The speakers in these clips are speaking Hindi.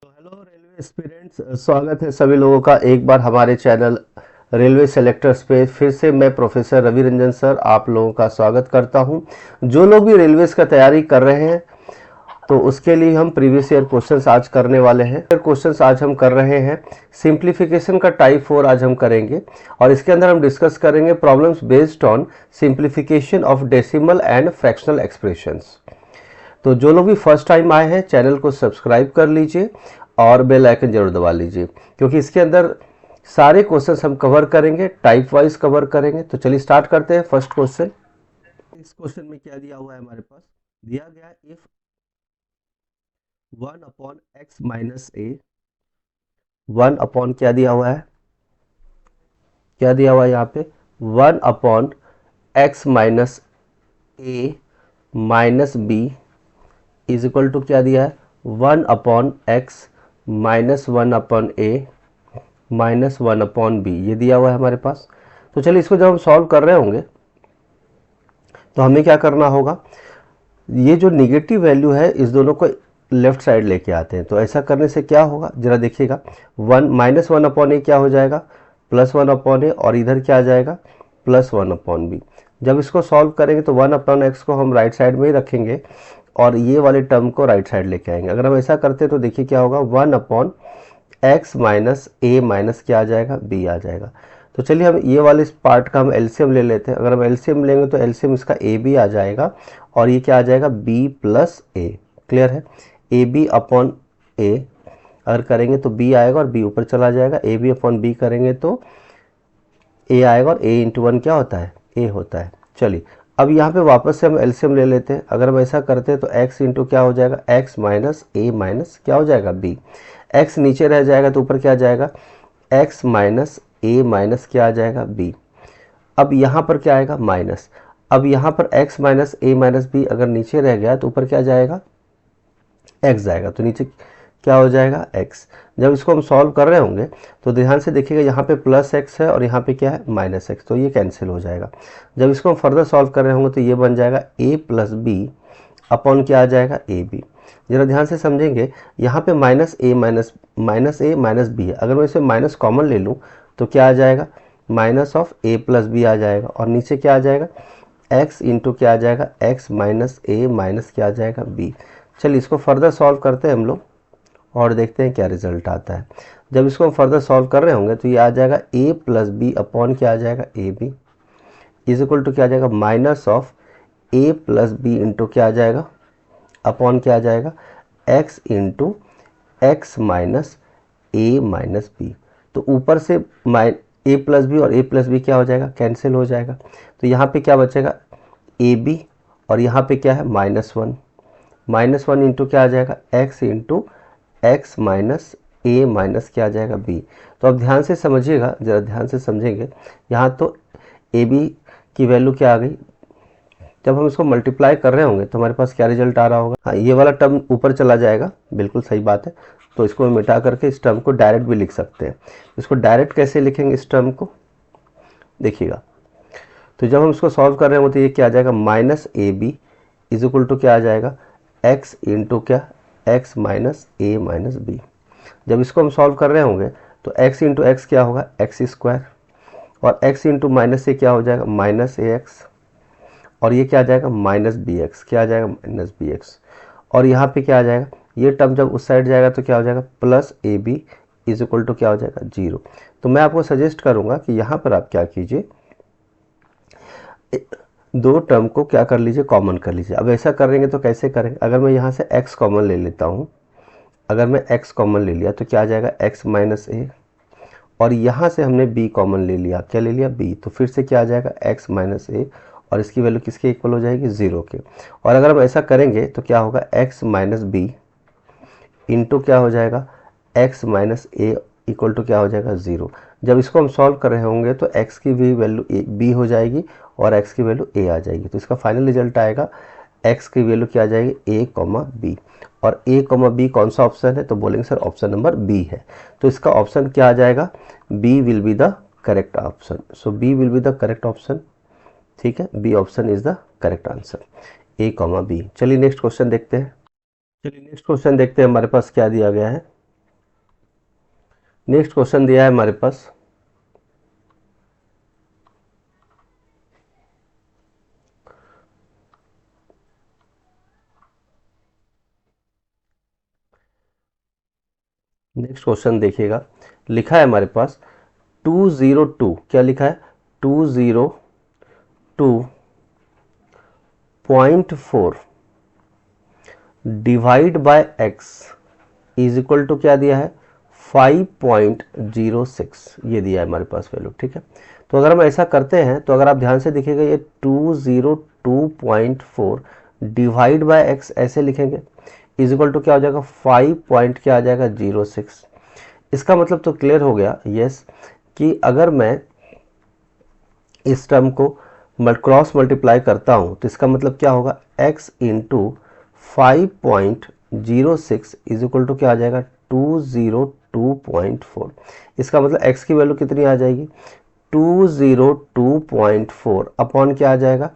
हेलो रेलवे एस्पिरेंट्स, स्वागत है सभी लोगों का एक बार हमारे चैनल रेलवे सेलेक्टर्स पे। फिर से मैं प्रोफेसर रवि रंजन सर आप लोगों का स्वागत करता हूं। जो लोग भी रेलवेज का तैयारी कर रहे हैं तो उसके लिए हम प्रीवियस ईयर क्वेश्चंस आज करने वाले हैं। क्वेश्चंस आज हम कर रहे हैं सिंप्लीफिकेशन का टाइप 4 आज हम करेंगे और इसके अंदर हम डिस्कस करेंगे problems based on simplification of decimal and fractional expressions. तो जो लोग भी फर्स्ट टाइम आए हैं चैनल को सब्सक्राइब कर लीजिए और बेल आइकन जरूर दबा लीजिए, क्योंकि इसके अंदर सारे क्वेश्चंस हम कवर करेंगे, टाइप वाइज कवर करेंगे। तो चलिए स्टार्ट करते हैं फर्स्ट क्वेश्चन। इस क्वेश्चन में क्या दिया हुआ है हमारे पास, दिया गया if 1 upon x minus A, 1 upon क्या दिया हुआ है, क्या दिया हुआ है यहाँ पे 1 upon x minus a minus b is equal to क्या दिया है 1 upon x minus 1 upon a minus 1 upon b, ये दिया हुआ है हमारे पास। तो चलिए इसको जब हम सॉल्व कर रहे होंगे तो हमें क्या करना होगा, ये जो निगेटिव वैल्यू है इस दोनों को लेफ्ट साइड लेके आते हैं। तो ऐसा करने से क्या होगा जरा देखिएगा, 1 माइनस 1 अपॉन ए क्या हो जाएगा प्लस 1 अपॉन ए, और इधर क्या आ जाएगा प्लस 1 अपॉन बी। जब इसको सॉल्व करेंगे तो 1 अपॉन एक्स को हम राइट साइड में ही रखेंगे और ये वाले टर्म को राइट साइड लेके आएंगे। अगर हम ऐसा करते तो देखिए क्या होगा 1 upon x minus a minus क्या आ जाएगा बी आ जाएगा। तो चलिए हम ये वाले इस पार्ट का हम एलसीएम ले लेते हैं। अगर हम एलसीएम लेंगे तो एलसीएम इसका ए बी आ जाएगा और ये क्या आ जाएगा बी प्लस ए। क्लियर है, ए बी अपॉन ए अगर करेंगे तो बी आएगा और बी ऊपर चला जाएगा, ए बी अपॉन बी करेंगे तो ए आएगा और ए इंटू वन क्या होता है ए होता है। चलिए अब यहाँ पे वापस से हम एलसीएम ले लेते हैं। अगर हम ऐसा करते हैं तो x इंटू क्या हो जाएगा x माइनस ए माइनस क्या हो जाएगा b, x नीचे रह जाएगा तो ऊपर क्या आ जाएगा x माइनस ए माइनस क्या आ जाएगा b। अब यहाँ पर क्या आएगा माइनस, अब यहाँ पर x minus a minus B अगर नीचे रह गया तो ऊपर क्या जाएगा x जाएगा, तो नीचे क्या हो जाएगा x। जब इसको हम सॉल्व कर रहे होंगे तो ध्यान से देखिएगा यहाँ पे प्लस x है और यहाँ पे क्या है माइनस x, तो ये कैंसिल हो जाएगा। जब इसको हम फर्दर सॉल्व कर रहे होंगे तो ये बन जाएगा a प्लस बी अपॉन क्या आ जाएगा ए बी। जरा ध्यान से समझेंगे, यहाँ पे माइनस ए माइनस बी है, अगर मैं इसे माइनस कॉमन ले लूँ तो क्या आ जाएगा minus of A plus B आ जाएगा और नीचे क्या आ जाएगा x इंटू क्या आ जाएगा x माइनस ए माइनस क्या आ जाएगा b। चलिए इसको फर्दर सॉल्व करते हैं हम लोग और देखते हैं क्या रिजल्ट आता है। जब इसको हम फर्दर सॉल्व कर रहे होंगे तो ये आ जाएगा a प्लस बी अपॉन क्या आ जाएगा a b is equal to क्या आ जाएगा minus of a plus b into क्या आ जाएगा अपॉन क्या आ जाएगा x into x minus a minus b. तो ऊपर से a प्लस बी और a प्लस बी क्या हो जाएगा कैंसिल हो जाएगा, तो यहाँ पे क्या बचेगा ए बी और यहाँ पे क्या है माइनस वन इंटू क्या आ जाएगा x into x minus a minus क्या आ जाएगा b। तो अब ध्यान से समझिएगा, ज़रा ध्यान से समझेंगे, यहाँ तो ए बी की वैल्यू क्या आ गई, जब हम इसको मल्टीप्लाई कर रहे होंगे तो हमारे पास क्या रिजल्ट आ रहा होगा, हाँ ये वाला टर्म ऊपर चला जाएगा, बिल्कुल सही बात है। तो इसको मिटा करके इस टर्म को डायरेक्ट भी लिख सकते हैं। इसको डायरेक्ट कैसे लिखेंगे इस टर्म को देखिएगा, तो जब हम इसको सॉल्व कर रहे होंगे तो ये क्या आ जाएगा minus a b is equal to क्या आ जाएगा एक्स इंटू क्या x minus a minus b. जब इसको हम सॉल्व कर रहे होंगे तो x इंटू एक्स क्या होगा एक्स स्क्वायर और x इंटू माइनस से क्या हो जाएगा माइनस ए एक्स और ये क्या आ जाएगा माइनस बी एक्स, क्या आ जाएगा माइनस बी एक्स। और यहाँ पे क्या आ जाएगा ये टर्म जब उस साइड जाएगा तो क्या हो जाएगा plus a b is equal to क्या हो जाएगा 0। तो मैं आपको सजेस्ट करूँगा कि यहाँ पर आप क्या कीजिए दो टर्म को क्या कर लीजिए कॉमन कर लीजिए। अब ऐसा करेंगे तो कैसे करेंगे, अगर मैं यहाँ से x कॉमन ले लेता हूँ, अगर मैं x कॉमन ले लिया तो क्या आ जाएगा x माइनस ए और यहाँ से हमने b कॉमन ले लिया, क्या ले लिया b, तो फिर से क्या आ जाएगा x माइनस ए और इसकी वैल्यू किसके इक्वल हो जाएगी 0 के। और अगर हम ऐसा करेंगे तो क्या होगा x माइनस बी इंटू क्या हो जाएगा x minus a equal to क्या हो जाएगा 0। जब इसको हम सॉल्व कर रहे होंगे तो x की भी वैल्यू b हो जाएगी और x की वैल्यू a आ जाएगी। तो इसका फाइनल रिजल्ट आएगा x की वैल्यू क्या आ जाएगी a कॉमा बी, और a कॉमा बी कौन सा ऑप्शन है, तो बोलेंगे सर ऑप्शन नंबर बी है। तो इसका ऑप्शन क्या आ जाएगा b will be the correct option. So b will be the correct option, ठीक है, b option is the correct answer a comma b. चलिए नेक्स्ट क्वेश्चन देखते हैं। चलिए नेक्स्ट क्वेश्चन देखते हैं हमारे पास क्या दिया गया है। नेक्स्ट क्वेश्चन दिया है हमारे पास, नेक्स्ट क्वेश्चन देखिएगा, लिखा है हमारे पास 202, क्या लिखा है 202.4 divide by x is equal to क्या दिया है 5.06, ये दिया है हमारे पास वैल्यू। ठीक है, तो अगर हम ऐसा करते हैं तो अगर आप ध्यान से देखिएगा ये 202.4 डिवाइड बाय x ऐसे लिखेंगे इज इक्वल टू क्या हो जाएगा 5 पॉइंट क्या आ जाएगा 06। इसका मतलब तो क्लियर हो गया यस, कि अगर मैं इस टर्म को क्रॉस मल्टीप्लाई करता हूं तो इसका मतलब क्या होगा x into 5.06 is equal to क्या आ जाएगा 202.4। इसका मतलब x की वैल्यू कितनी आ जाएगी 202.4 अपॉन क्या आ जाएगा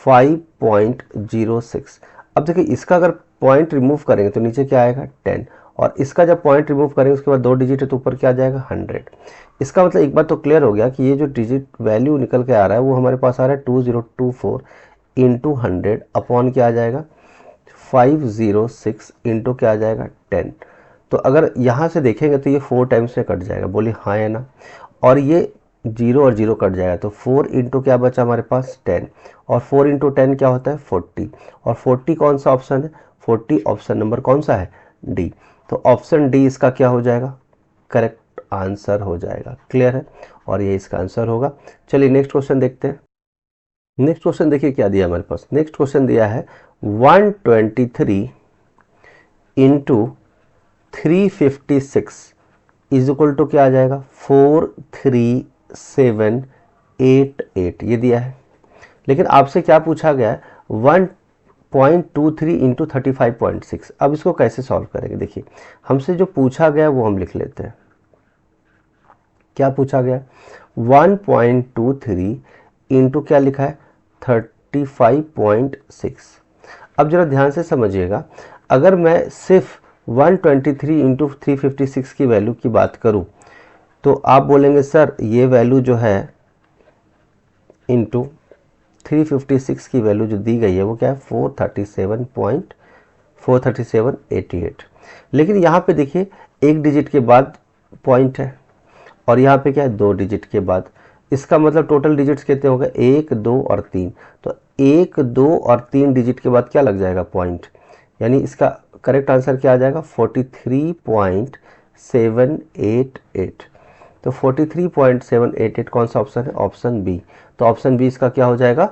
5.06। अब देखिए इसका अगर पॉइंट रिमूव करेंगे तो नीचे क्या आएगा 10, और इसका जब पॉइंट रिमूव करेंगे उसके बाद 2 डिजिट है तो ऊपर क्या आ जाएगा 100। इसका मतलब एक बात तो क्लियर हो गया कि ये जो डिजिट वैल्यू निकल के आ रहा है वो हमारे पास आ रहा है 2024 इंटू 100 अपॉन क्या आ जाएगा 506 इंटू क्या आ जाएगा 10। तो अगर यहाँ से देखेंगे तो ये 4 टाइम्स में कट जाएगा, बोलिए हाँ है ना, और ये 0 और 0 कट जाएगा तो 4 इंटू क्या बचा हमारे पास 10, और 4 इंटू 10 क्या होता है 40, और 40 कौन सा ऑप्शन है 40 ऑप्शन नंबर कौन सा है डी। तो ऑप्शन डी इसका क्या हो जाएगा करेक्ट आंसर हो जाएगा। क्लियर है, और ये इसका आंसर होगा। चलिए नेक्स्ट क्वेश्चन देखते हैं। नेक्स्ट क्वेश्चन देखिए क्या दिया हमारे पास, नेक्स्ट क्वेश्चन दिया है 123 इंटू 356 इज इक्वल टू क्या आ जाएगा 43788, ये दिया है। लेकिन आपसे क्या पूछा गया है 1.23 इंटू 35.6। अब इसको कैसे सॉल्व करेंगे, देखिए हमसे जो पूछा गया वो हम लिख लेते हैं। क्या पूछा गया 1.23 इंटू क्या लिखा है 35.6। अब जरा ध्यान से समझिएगा, अगर मैं सिर्फ 123 इंटू 356 की वैल्यू की बात करूं तो आप बोलेंगे सर ये वैल्यू जो है इंटू 356 की वैल्यू जो दी गई है वो क्या है 437.43788। लेकिन यहाँ पे देखिए एक डिजिट के बाद पॉइंट है और यहाँ पे क्या है 2 डिजिट के बाद, इसका मतलब टोटल डिजिट्स कितने हो गए 1 2 और 3। तो 1 2 और 3 डिजिट के बाद क्या लग जाएगा पॉइंट, यानी इसका करेक्ट आंसर क्या आ जाएगा 43.788। तो 43.788 कौन सा ऑप्शन है ऑप्शन बी। तो ऑप्शन बी इसका क्या हो जाएगा,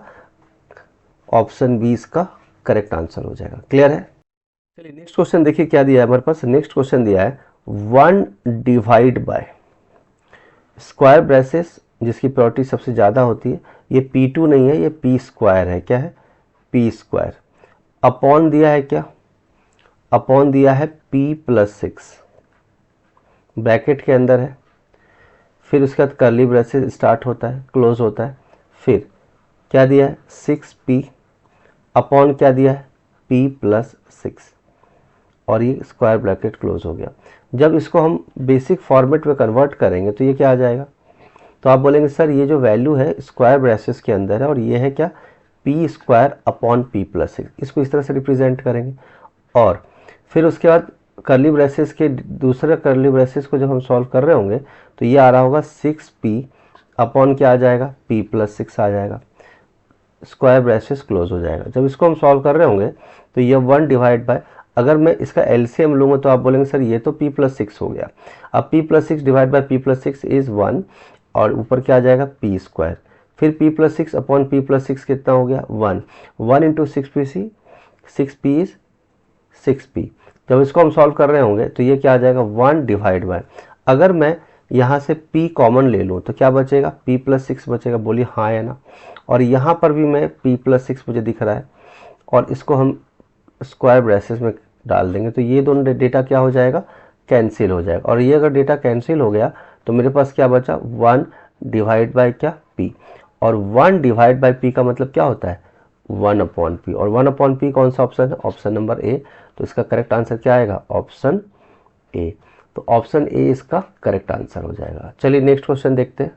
ऑप्शन बी इसका करेक्ट आंसर हो जाएगा। क्लियर है। चलिए नेक्स्ट क्वेश्चन देखिए क्या दिया है हमारे पास। नेक्स्ट क्वेश्चन दिया है 1 डिवाइड बाय स्क्वायर ब्रेसेस जिसकी प्रॉपर्टी सबसे ज़्यादा होती है, ये P2 नहीं है, ये P स्क्वायर है। क्या है P स्क्वायर, अपॉन दिया है क्या, अपॉन दिया है P+6 ब्रैकेट के अंदर है, फिर उसके बाद कर्ली ब्रेसेस स्टार्ट होता है क्लोज होता है, फिर क्या दिया है 6P अपॉन क्या दिया है P+6, और ये स्क्वायर ब्रैकेट क्लोज हो गया। जब इसको हम बेसिक फॉर्मेट में कन्वर्ट करेंगे तो ये क्या आ जाएगा, तो आप बोलेंगे सर ये जो वैल्यू है स्क्वायर ब्रेसेस के अंदर है और ये है क्या P स्क्वायर अपॉन P+6, इसको इस तरह से रिप्रेजेंट करेंगे। और फिर उसके बाद कर्ली ब्रेसेस के दूसरे कर्ली ब्रेसेस को जब हम सॉल्व कर रहे होंगे तो ये आ रहा होगा 6P अपॉन क्या आ जाएगा P+6 आ जाएगा, स्क्वायर ब्रेसेस क्लोज हो जाएगा। जब इसको हम सॉल्व कर रहे होंगे तो ये 1 डिवाइड बाय, अगर मैं इसका एलसीएम लूँगा तो आप बोलेंगे सर ये तो P+6 हो गया। अब P+6 divide by P+6 is 1, और ऊपर क्या आ जाएगा P स्क्वायर, फिर P+6 अपॉन P+6 कितना हो गया 1, 1 into 6P 6P is 6P। जब इसको हम सॉल्व कर रहे होंगे तो ये क्या आ जाएगा 1 डिवाइड बाय, अगर मैं यहाँ से P कॉमन ले लूँ तो क्या बचेगा P+6 बचेगा, बोलिए हाँ है ना। और यहाँ पर भी मैं P+6 मुझे दिख रहा है और इसको हम स्क्वायर ब्रेसेस में डाल देंगे तो ये दोनों डेटा क्या हो जाएगा कैंसिल हो जाएगा, और ये अगर डेटा कैंसिल हो गया तो मेरे पास क्या बचा 1 डिवाइड बाय क्या P, और 1 डिवाइड बाय P का मतलब क्या होता है 1 अपॉन P, और 1 अपॉन P कौन सा ऑप्शन है ऑप्शन नंबर ए। तो इसका करेक्ट आंसर क्या आएगा ऑप्शन ए। तो ऑप्शन ए इसका करेक्ट आंसर हो जाएगा। चलिए नेक्स्ट क्वेश्चन देखते हैं।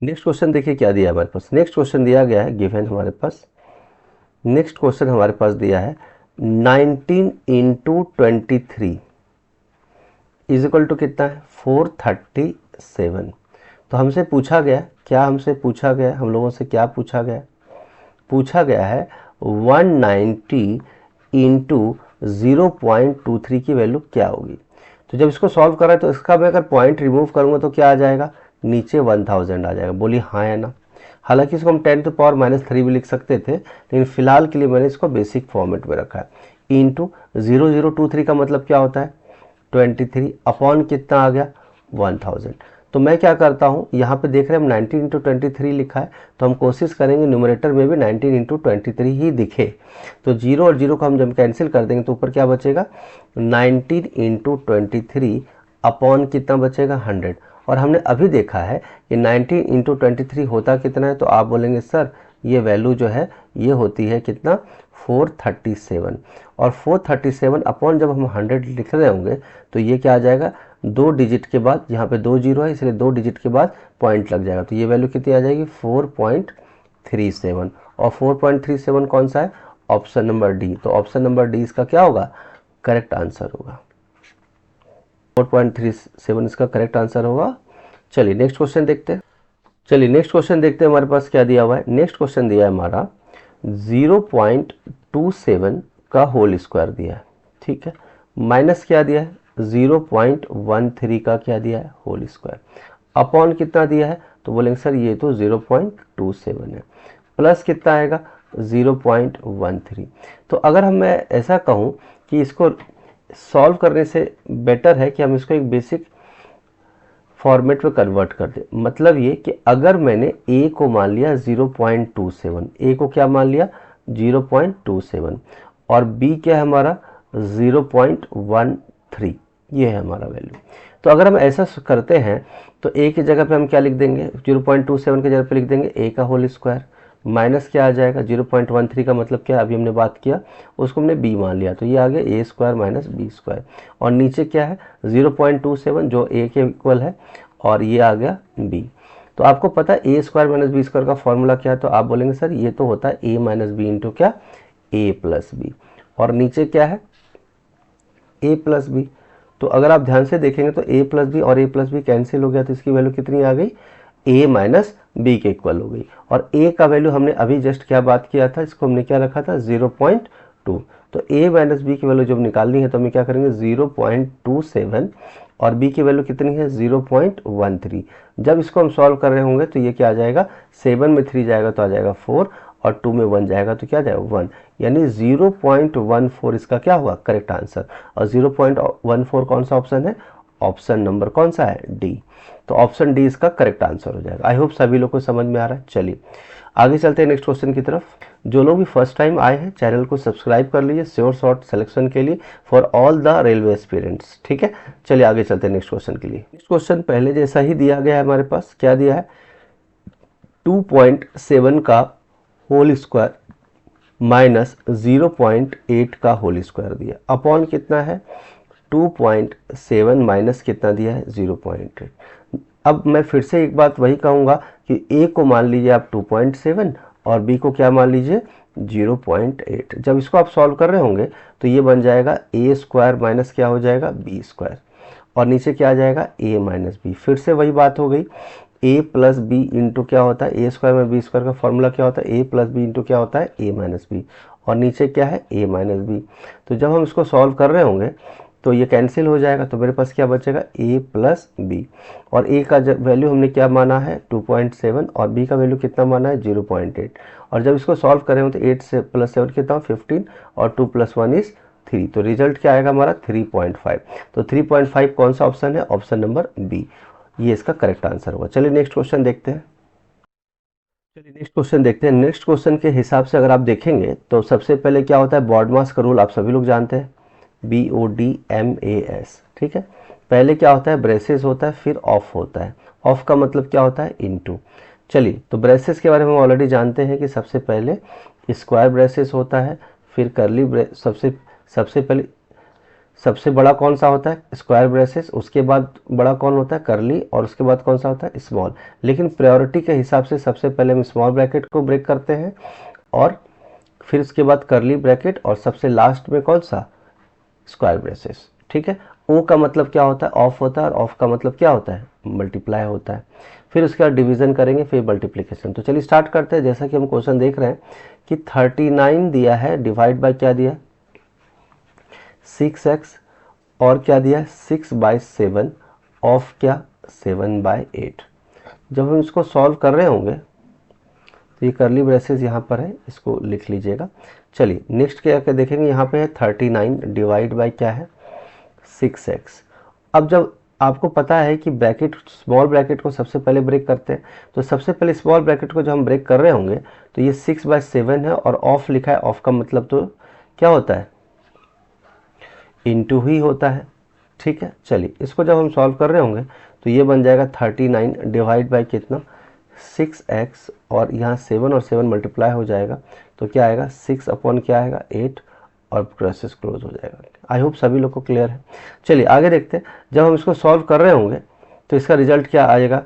नेक्स्ट क्वेश्चन देखिए क्या दिया है हमारे पास। नेक्स्ट क्वेश्चन दिया गया है गिवन हमारे पास। नेक्स्ट क्वेश्चन हमारे पास दिया है 19 इंटू 23 इज इक्वल टू कितना है 437। तो हमसे पूछा गया, क्या हमसे पूछा गया, हम लोगों से क्या पूछा गया, पूछा गया है 190 इंटू 0.23 की वैल्यू क्या होगी। तो जब इसको सॉल्व करा तो इसका मैं अगर पॉइंट रिमूव करूंगा तो क्या आ जाएगा, नीचे 1000 आ जाएगा। बोलिए हाँ या ना। हालांकि इसको हम 10⁻³ भी लिख सकते थे, लेकिन फिलहाल के लिए मैंने इसको बेसिक फॉर्मेट में रखा है। इंटू 0023 का मतलब क्या होता है 23 अपॉन कितना आ गया 1000। तो मैं क्या करता हूँ, यहाँ पे देख रहे हैं हम 19 इंटू 23 लिखा है, तो हम कोशिश करेंगे न्यूमरेटर में भी 19 इंटू 23 ही दिखे। तो 0 और 0 को हम जब कैंसिल कर देंगे तो ऊपर क्या बचेगा 19 इंटू 23 अपॉन कितना बचेगा 100। और हमने अभी देखा है कि 19 इंटू 23 होता कितना है, तो आप बोलेंगे सर ये वैल्यू जो है ये होती है कितना 437। और 437 अपॉन जब हम 100 लिख रहे होंगे तो ये क्या आ जाएगा, 2 डिजिट के बाद, यहाँ पे 2 जीरो है इसलिए 2 डिजिट के बाद पॉइंट लग जाएगा, तो ये वैल्यू कितनी आ जाएगी 4.37। और 4.37 कौन सा है, ऑप्शन नंबर डी। तो ऑप्शन नंबर डी इसका क्या होगा, करेक्ट आंसर होगा। 4.37 इसका करेक्ट आंसर होगा। चलिए नेक्स्ट क्वेश्चन देखते हैं। चलिए नेक्स्ट क्वेश्चन देखते हैं हमारे पास क्या दिया हुआ है। नेक्स्ट क्वेश्चन दिया है हमारा 0.27 का होल स्क्वायर दिया है, ठीक है, माइनस क्या दिया है 0.13 का क्या दिया है होल स्क्वायर, अपॉन कितना दिया है, तो बोलेंगे सर ये तो 0.27 है, प्लस कितना आएगा 0.13। तो अगर हम मैं ऐसा कहूँ कि इसको सॉल्व करने से बेटर है कि हम इसको एक बेसिक फॉर्मेट में कन्वर्ट कर दे। मतलब ये कि अगर मैंने a को मान लिया 0.27, a को क्या मान लिया 0.27 और b क्या है हमारा 0.13, ये है हमारा वैल्यू। तो अगर हम ऐसा करते हैं तो a की जगह पे हम क्या लिख देंगे 0.27 की जगह पे लिख देंगे a का होल स्क्वायर, माइनस क्या आ जाएगा 0.13 का मतलब क्या, अभी हमने बात किया उसको हमने b मान लिया, तो ये आ गया a square minus b square, और नीचे क्या है 0.27 जो a के इक्वल है, और ये आ गया b। तो आपको पता है a square minus b square का फॉर्मूला क्या है, तो आप बोलेंगे सर ये तो होता है a माइनस बी इंटू क्या a प्लस बी, और नीचे क्या है a प्लस बी। तो अगर आप ध्यान से देखेंगे तो a प्लस बी और a प्लस बी कैंसिल हो गया, तो इसकी वैल्यू कितनी आ गई a माइनस बी के इक्वल हो गई। और a का वैल्यू हमने अभी जस्ट क्या बात किया था, इसको हमने क्या रखा था 0.2। तो a माइनस बी की वैल्यू जब निकालनी है तो हमें क्या करेंगे 0.27 और b की वैल्यू कितनी है 0.13। जब इसको हम सॉल्व कर रहे होंगे तो ये क्या आ जाएगा 7 में 3 जाएगा तो आ जाएगा 4 और 2 में 1 जाएगा तो क्या जाएगा 1, यानी 0.14 इसका क्या हुआ करेक्ट आंसर। और 0.14 कौन सा ऑप्शन है, ऑप्शन नंबर कौन सा है डी। तो ऑप्शन डी इसका करेक्ट आंसर हो जाएगा। आई होप सभी लोग को समझ में आ रहा है। चलिए आगे चलते हैं नेक्स्ट क्वेश्चन की तरफ। जो लोग भी फर्स्ट टाइम आए हैं चैनल को सब्सक्राइब कर लीजिए श्योर शॉर्ट सिलेक्शन के लिए for all the railway aspirants, ठीक है। चलिए आगे चलते हैं नेक्स्ट क्वेश्चन के लिए। नेक्स्ट क्वेश्चन पहले जैसा ही दिया गया है हमारे पास, क्या दिया है 2.7 का होल स्क्वायर माइनस 0.8 का होल स्क्वायर दिया, अपॉन कितना है 2.7 माइनस कितना दिया है 0.8। अब मैं फिर से एक बात वही कहूँगा कि a को मान लीजिए आप 2.7 और b को क्या मान लीजिए 0.8। जब इसको आप सॉल्व कर रहे होंगे तो ये बन जाएगा a स्क्वायर माइनस क्या हो जाएगा b स्क्वायर, और नीचे क्या आ जाएगा a माइनस बी। फिर से वही बात हो गई a प्लस बी इंटू क्या होता है a स्क्वायर में b स्क्वायर का फॉर्मूला क्या होता है a प्लस बी इंटू क्या होता है a माइनस बी, और नीचे क्या है a माइनस बी। तो जब हम इसको सॉल्व कर रहे होंगे तो ये कैंसिल हो जाएगा, तो मेरे पास क्या बचेगा a प्लस बी, और a का वैल्यू हमने क्या माना है 2.7 और b का वैल्यू कितना माना है 0.8। और जब इसको सॉल्व करें तो 8 से प्लस 7 कितना 15 और 2 प्लस 1 इज 3, तो रिजल्ट क्या आएगा हमारा 3.5। तो 3.5 कौन सा ऑप्शन है, ऑप्शन नंबर बी, ये इसका करेक्ट आंसर होगा। चलिए नेक्स्ट क्वेश्चन देखते हैं। नेक्स्ट क्वेश्चन के हिसाब से अगर आप देखेंगे तो सबसे पहले क्या होता है बॉडमास का रूल आप सभी लोग जानते हैं, BODMAS, ठीक है। पहले क्या होता है ब्रेसेस होता है, फिर ऑफ होता है, ऑफ का मतलब क्या होता है इनटू। चलिए तो ब्रेसेस के बारे में हम ऑलरेडी जानते हैं कि सबसे पहले स्क्वायर ब्रेसेस होता है, फिर करली सबसे पहले सबसे बड़ा कौन सा होता है, स्क्वायर ब्रेसेस, उसके बाद बड़ा कौन होता है, करली, और उसके बाद कौन सा होता है, स्मॉल। लेकिन प्रायोरिटी के हिसाब से सबसे पहले हम स्मॉल ब्रैकेट को ब्रेक करते हैं, और फिर उसके बाद करली ब्रैकेट, और सबसे लास्ट में कौन सा, स्क्वायर ब्रेसेस। ठीक है, ओ का मतलब क्या होता है, ऑफ होता है, और ऑफ का मतलब क्या होता है, मल्टीप्लाई होता है। फिर उसके बाद डिवीजन करेंगे, फिर मल्टीप्लिकेशन। तो चलिए स्टार्ट करते हैं। जैसा कि हम क्वेश्चन देख रहे हैं कि 39 दिया है, डिवाइड बाय क्या दिया, 6x, और क्या दिया है 6/7 ऑफ क्या 7/8। जब हम इसको सॉल्व कर रहे होंगे तो ये करली ब्रेसेस यहाँ पर है, इसको लिख लीजिएगा। चलिए नेक्स्ट क्या क्या देखेंगे, यहाँ पे है 39 डिवाइड बाय क्या है 6x। अब जब आपको पता है कि ब्रैकेट, स्मॉल ब्रैकेट को सबसे पहले ब्रेक करते हैं, तो सबसे पहले स्मॉल ब्रैकेट को जब हम ब्रेक कर रहे होंगे तो ये 6/7 है, और ऑफ लिखा है, ऑफ का मतलब तो क्या होता है, इनटू ही होता है। ठीक है, चलिए इसको जब हम सॉल्व कर रहे होंगे तो ये बन जाएगा 39 डिवाइड बाय कितना 6x, और यहाँ 7 और 7 मल्टीप्लाई हो जाएगा, तो क्या आएगा 6 अपॉन क्या आएगा 8, और ब्रेसेस क्लोज हो जाएगा। आई होप सभी लोग को क्लियर है। चलिए आगे देखते हैं, जब हम इसको सॉल्व कर रहे होंगे तो इसका रिजल्ट क्या आएगा।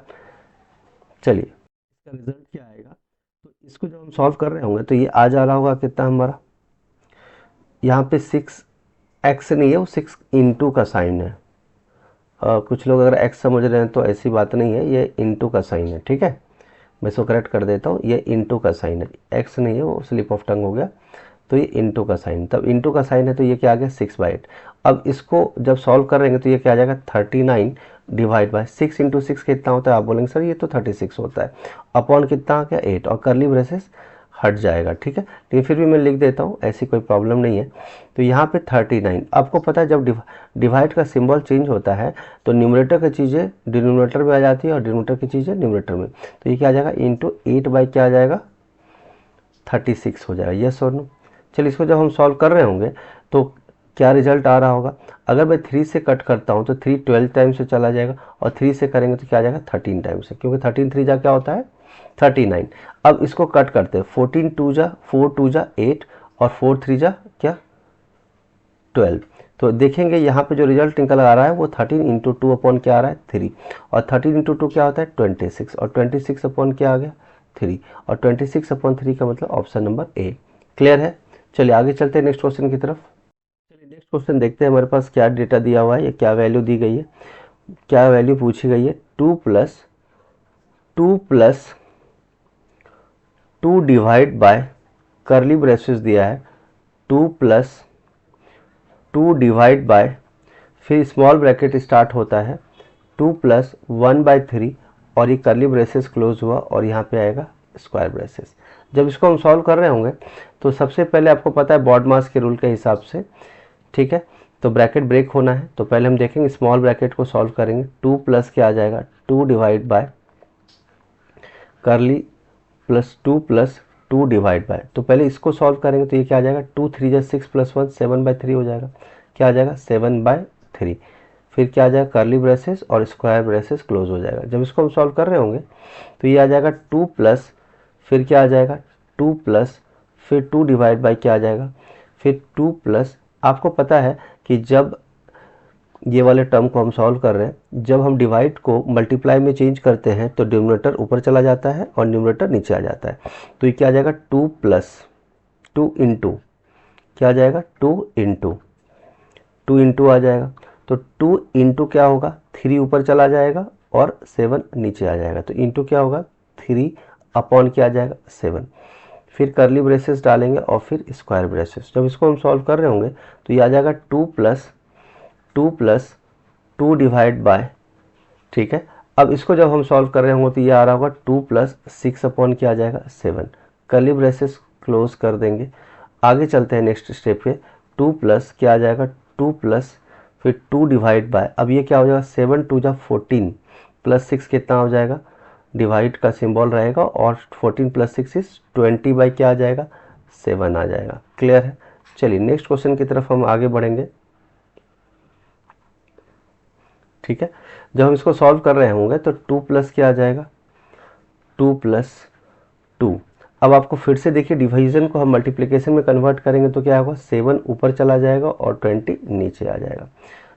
चलिए इसका रिजल्ट क्या आएगा, तो इसको जब हम सॉल्व कर रहे होंगे तो ये आ जा रहा होगा कितना हमारा, यहाँ पे 6x नहीं है, वो 6 इंटू का साइन है। कुछ लोग अगर x समझ रहे हैं तो ऐसी बात नहीं है, ये इंटू का साइन है। ठीक है, मैं इसको करेक्ट कर देता हूँ, ये इंटू का साइन है, x नहीं है, वो स्लिप ऑफ टंग हो गया। तो ये इंटू का साइन, तब इंटू का साइन है तो ये क्या आ गया 6/8। अब इसको जब सॉल्व करेंगे तो ये क्या आ जाएगा 39 डिवाइड बाय 6 इंटू 6 कितना होता है, आप बोलेंगे सर ये तो 36 होता है, अपॉन कितना आ गया 8, और करली ब्रेसेस हट जाएगा। ठीक है, लेकिन फिर भी मैं लिख देता हूँ, ऐसी कोई प्रॉब्लम नहीं है। तो यहाँ पे 39, आपको पता है जब डिवाइड का सिंबल चेंज होता है तो न्यूमरेटर की चीज़ें डिनोमिनेटर में आ जाती है, और डिनोमिनेटर की चीज़ें न्यूमरेटर में। तो ये क्या आ जाएगा इंटू 8 बाई क्या आ जाएगा 36 हो जाएगा, यस और नो। चलिए इसको जब हम सॉल्व कर रहे होंगे तो क्या रिजल्ट आ रहा होगा, अगर मैं 3 से कट करता हूँ तो 3 12 टाइम से चला जाएगा, और 3 से करेंगे तो क्या आ जाएगा 13 टाइम से, क्योंकि 13 3 जा क्या होता है 39। अब इसको कट करते हैं, 14 2 जा 4 2 जा 8, और 4 3 जा क्या 12। तो देखेंगे यहाँ पे जो रिजल्ट निकल आ रहा है वो 13 इंटू 2 अपॉन क्या आ रहा है 3, और 13 इंटू 2 क्या होता है 26, और 26 अपॉन क्या आ गया 3, और 26 अपॉन 3 का मतलब ऑप्शन नंबर ए। क्लियर है। चलिए आगे चलते हैं नेक्स्ट क्वेश्चन की तरफ। चलिए नेक्स्ट क्वेश्चन देखते हैं हमारे पास क्या डेटा दिया हुआ है, या क्या वैल्यू दी गई है, क्या वैल्यू पूछी गई है। 2 डिवाइड बाय करली ब्रेसेस दिया है 2 डिवाइड बाय, फिर स्मॉल ब्रैकेट स्टार्ट होता है 2 + 1/3, और ये करली ब्रेसेस क्लोज हुआ, और यहाँ पे आएगा स्क्वायर ब्रेसेस। जब इसको हम सॉल्व कर रहे होंगे तो सबसे पहले आपको पता है बॉड मास के रूल के हिसाब से, ठीक है, तो ब्रैकेट ब्रेक होना है। तो पहले हम देखेंगे स्मॉल ब्रैकेट को सॉल्व करेंगे, 2 + क्या आ जाएगा 2 डिवाइड बाय करली प्लस 2 + 2 डिवाइड बाय, तो पहले इसको सॉल्व करेंगे तो ये क्या आ जाएगा 2 3 जा 6 + 1 7/3 हो जाएगा, क्या आ जाएगा 7/3। फिर क्या आ जाएगा करली ब्रेसेस और स्क्वायर ब्रेसेस क्लोज हो जाएगा। जब इसको हम सॉल्व कर रहे होंगे तो ये आ जाएगा 2 + फिर क्या आ जाएगा 2 + फिर 2 डिवाइड बाय क्या आ जाएगा फिर 2 + आपको पता है कि जब ये वाले टर्म को हम सॉल्व कर रहे हैं, जब हम डिवाइड को मल्टीप्लाई में चेंज करते हैं तो डिनोमिनेटर ऊपर चला जाता है और न्यूमरेटर नीचे आ जाता है। तो ये क्या आ जाएगा 2 + 2 इंटू क्या आ जाएगा 2 इंटू आ जाएगा। तो 2 इंटू क्या होगा 3 ऊपर चला जाएगा और 7 नीचे आ जाएगा, तो इंटू क्या होगा 3 अपॉन क्या आ जाएगा 7। फिर करली ब्रेसेस डालेंगे और फिर स्क्वायर ब्रेसेस। जब इसको हम सॉल्व कर रहे होंगे तो ये आ जाएगा 2 + 2 डिवाइड बाय, ठीक है। अब इसको जब हम सॉल्व कर रहे होंगे तो ये आ रहा होगा 2 + 6 अपॉन क्या आ जाएगा 7। करली ब्रेसेस क्लोज कर देंगे। आगे चलते हैं नेक्स्ट स्टेप पे, 2 + क्या आ जाएगा 2 + फिर 2 डिवाइड बाय, अब ये क्या हो जाएगा 7 2 जा 14 + 6 कितना हो जाएगा, डिवाइड का सिंबल रहेगा, और 14 + 6 इज 20 बाई क्या आ जाएगा 7 आ जाएगा। क्लियर है। चलिए नेक्स्ट क्वेश्चन की तरफ हम आगे बढ़ेंगे, ठीक है। जब हम इसको सॉल्व कर रहे होंगे तो 2 + क्या आ जाएगा 2 + 2, अब आपको फिर से देखिए डिवीजन को हम मल्टीप्लिकेशन में कन्वर्ट करेंगे तो क्या होगा, 7 ऊपर चला जाएगा और 20 नीचे आ जाएगा।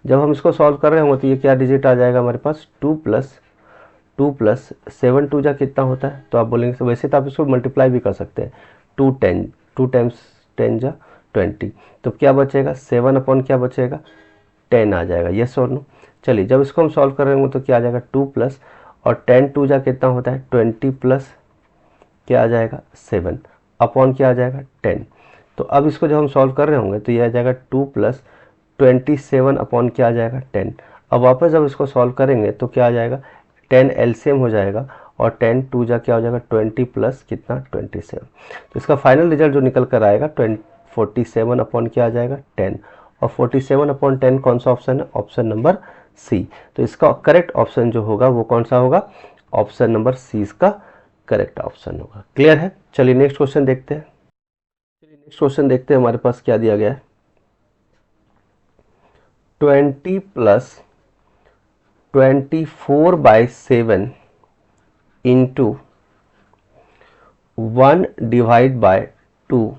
जब हम इसको सॉल्व कर रहे होंगे तो ये क्या डिजिट आ जाएगा हमारे पास, 2 प्लस 7 2 जा कितना होता है, तो आप बोलेंगे वैसे तो आप इसको मल्टीप्लाई भी कर सकते हैं, 2 टाइम्स 10 जा 20, तो क्या बचेगा 7 अपॉन क्या बचेगा 10 आ जाएगा, यस और नो। चलिए जब इसको हम सॉल्व कर रहे होंगे तो क्या आ जाएगा 2 प्लस और 10 2 जा कितना होता है 20 प्लस क्या आ जाएगा 7 अपॉन क्या आ जाएगा 10। तो अब इसको जब हम सॉल्व कर रहे होंगे तो ये आ जाएगा 2 प्लस 27 अपॉन क्या आ जाएगा 10। अब वापस जब इसको सॉल्व करेंगे तो क्या आ जाएगा 10 एलसीएम हो जाएगा और 10 2 जा क्या हो जाएगा 20 प्लस कितना 27। तो इसका फाइनल रिजल्ट जो निकल कर आएगा 47 अपॉन क्या आ जाएगा 10, और 47 अपॉन 10 कौन सा ऑप्शन है, ऑप्शन नंबर सी। तो इसका करेक्ट ऑप्शन जो होगा वो कौन सा होगा, ऑप्शन नंबर सी इसका करेक्ट ऑप्शन होगा। क्लियर है। चलिए नेक्स्ट क्वेश्चन देखते हैं। हमारे पास क्या दिया गया है, 20 plus 24/7 into 1 divide by 2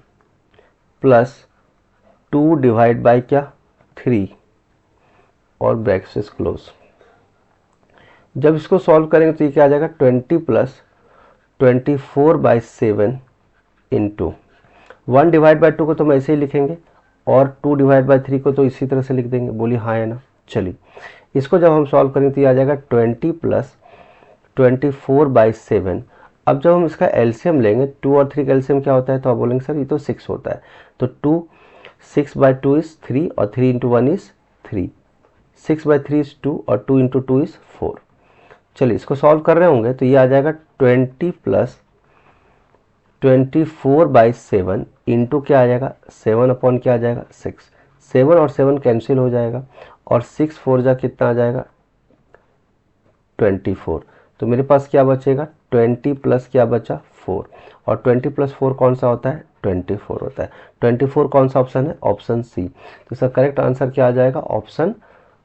plus 2 divide by क्या 3 और ब्रैकेट्स क्लोज। जब इसको सॉल्व करेंगे तो ये क्या आ जाएगा 20 प्लस 24/7 इंटू 1 डिवाइड बाय 2 को तो हम ऐसे ही लिखेंगे और 2 डिवाइड बाय 3 को तो इसी तरह से लिख देंगे, बोलिए हाँ है ना। चलिए इसको जब हम सॉल्व करेंगे तो ये आ जाएगा 20 प्लस 24/7। अब जब हम इसका एलसीएम लेंगे 2 और 3 का एलसीएम क्या होता है, तो आप बोलेंगे सर ये तो 6 होता है, तो 6/2 इज 3 और 3 इंटू 1 इज 3, 6/3 इज 2 और 2 इंटू 2 इज 4। चलिए इसको सॉल्व कर रहे होंगे तो ये आ जाएगा 20 प्लस 24/7 इंटू क्या आ जाएगा 7 अपॉन क्या आ जाएगा 6, 7 और 7 कैंसिल हो जाएगा और 6 4 जा कितना आ जाएगा 24। तो मेरे पास क्या बचेगा 20 प्लस क्या बचा 4, और 20 प्लस 4 कौन सा होता है 24 होता है। 24 कौन सा ऑप्शन है, ऑप्शन सी। तो इसका करेक्ट आंसर क्या आ जाएगा,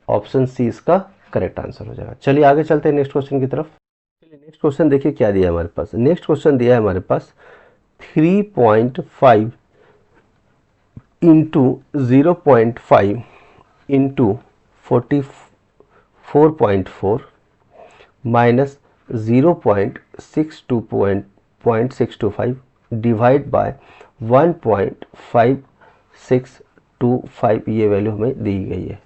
ऑप्शन सी इसका करेक्ट आंसर हो जाएगा। चलिए आगे चलते हैं नेक्स्ट क्वेश्चन की तरफ। चलिए नेक्स्ट क्वेश्चन देखिए क्या दिया है हमारे पास। नेक्स्ट क्वेश्चन दिया है हमारे पास 3.5 into 0.5 into 44.4 minus 0.625 divide by 1.5625, ये वैल्यू हमें दी गई है।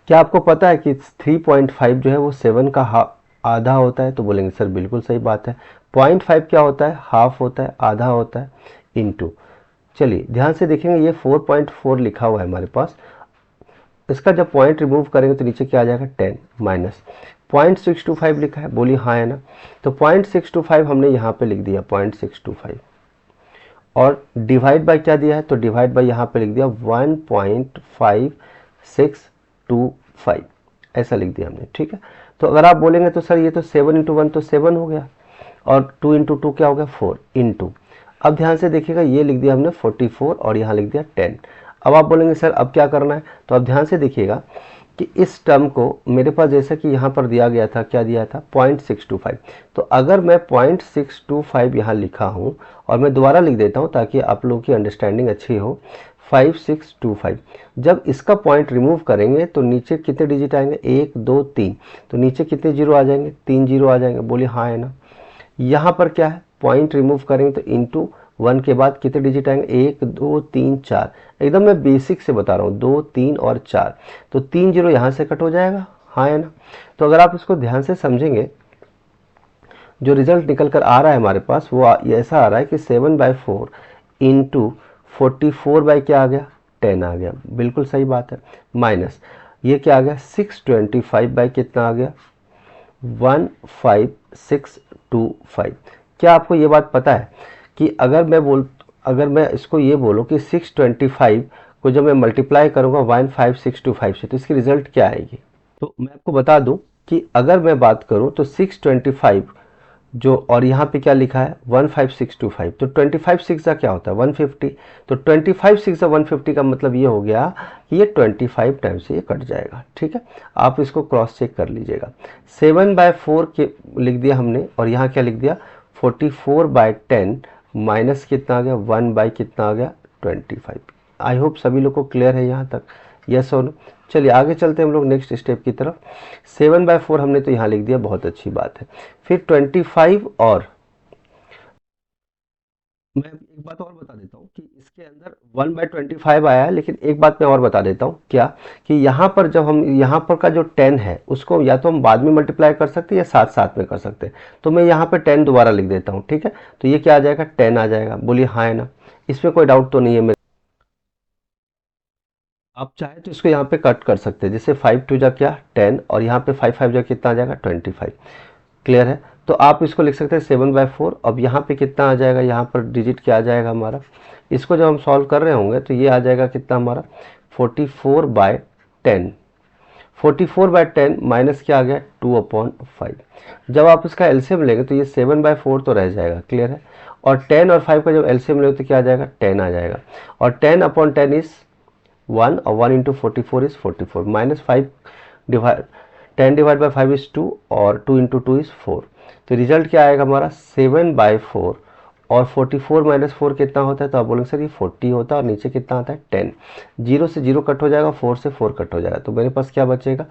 क्या आपको पता है कि 3.5 जो है वो 7 का आधा होता है, तो बोलेंगे सर बिल्कुल सही बात है। 0.5 क्या होता है, हाफ होता है, आधा होता है, इनटू। चलिए ध्यान से देखेंगे ये 4.4 लिखा हुआ है हमारे पास, इसका जब पॉइंट रिमूव करेंगे तो नीचे क्या आ जाएगा 10 माइनस 0.625 लिखा है, बोलिए हाँ है ना। तो 0.625 हमने यहाँ पे लिख दिया 0.625 और डिवाइड बाय क्या दिया है, तो डिवाइड बाय यहाँ पे लिख दिया 1.5625, ऐसा लिख दिया हमने, ठीक है। तो अगर आप बोलेंगे तो सर ये तो 7 इंटू 1 तो 7 हो गया और 2 इंटू 2 क्या हो गया 4 इंटू, अब ध्यान से देखिएगा ये लिख दिया हमने 44 और यहाँ लिख दिया 10। अब आप बोलेंगे सर अब क्या करना है, तो अब ध्यान से देखिएगा कि इस टर्म को मेरे पास जैसा कि यहाँ पर दिया गया था, क्या दिया था 0.625, तो अगर मैं 0.625 यहाँ लिखा हूँ और मैं दोबारा लिख देता हूँ ताकि आप लोगों की अंडरस्टैंडिंग अच्छी हो, 5625। जब इसका पॉइंट रिमूव करेंगे तो नीचे कितने डिजिट आएंगे 1 2 3, तो नीचे कितने जीरो आ जाएंगे 3 जीरो आ जाएंगे, बोलिए हाँ है ना। यहाँ पर क्या है पॉइंट रिमूव करेंगे तो इंटू 1 के बाद कितने डिजिट आएंगे 1 2 3 4, एकदम मैं बेसिक से बता रहा हूँ 2 3 और 4, तो 3 जीरो यहाँ से कट हो जाएगा, हाँ है ना। तो अगर आप इसको ध्यान से समझेंगे जो रिजल्ट निकल कर आ रहा है हमारे पास वो ऐसा आ रहा है कि 7/4 इंटू 44 बाई क्या आ गया 10 आ गया, बिल्कुल सही बात है, माइनस ये क्या आ गया 625 बाई कितना आ गया 15625। क्या आपको ये बात पता है कि अगर मैं इसको ये बोलूँ कि 625 को जब मैं मल्टीप्लाई करूँगा 15625 से तो इसकी रिजल्ट क्या आएगी। तो मैं आपको बता दूं कि अगर मैं बात करूं तो 625 जो, और यहाँ पे क्या लिखा है 15625, तो 25 6 का क्या होता है 150, तो 25 6 150 का मतलब ये हो गया कि ये 25 टाइम्स से ये कट जाएगा, ठीक है। आप इसको क्रॉस चेक कर लीजिएगा। 7/4 के लिख दिया हमने और यहाँ क्या लिख दिया 44/10 माइनस कितना आ गया 1 बाई कितना आ गया 25। आई होप सभी लोग को क्लियर है यहाँ तक, यस और नो। चलिए आगे चलते हैं हम लोग नेक्स्ट स्टेप की तरफ। 7/4 हमने तो यहाँ लिख दिया, बहुत अच्छी बात है। फिर 25 और मैं एक बात और बता देता हूँ कि इसके अंदर 1/25 आया है, लेकिन एक बात मैं और बता देता हूँ क्या, कि यहाँ पर जब हम यहाँ पर का जो 10 है उसको या तो हम बाद में मल्टीप्लाई कर सकते हैं या साथ साथ में कर सकते हैं। तो मैं यहाँ पे 10 दोबारा लिख देता हूँ, ठीक है। तो ये क्या आ जाएगा 10 आ जाएगा, बोलिए हाँ है ना, इसमें कोई डाउट तो नहीं है मेरे। आप चाहे तो इसको यहाँ पे कट कर सकते हैं, जैसे 5 टू जा क्या 10 और यहाँ पे 5 5 जा कितना आ जाएगा 25। क्लियर है। तो आप इसको लिख सकते हैं 7/4। अब यहाँ पे कितना आ जाएगा, यहाँ पर डिजिट क्या आ जाएगा हमारा, इसको जब हम सॉल्व कर रहे होंगे तो ये आ जाएगा कितना हमारा 44/10। 44/10 माइनस क्या आ गया 2/5। जब आप इसका एलसीएम लेंगे तो ये 7/4 तो रह जाएगा, क्लियर है। और 10 और 5 का जब एलसीएम लेंगे तो क्या आ जाएगा 10 आ जाएगा। और 10/10 इज 1 और 1 into 44 is 44 minus 5 divide 10 divide by 5 is 2 और 2 इंटू 2 इज 4। तो रिजल्ट क्या आएगा हमारा 7/4 और 44 माइनस 4 कितना होता है, तो आप बोलेंगे सर ये 40 होता है और नीचे कितना आता है 10। 0 से 0 कट हो जाएगा, 4 से 4 कट हो जाएगा, तो मेरे पास क्या बचेगा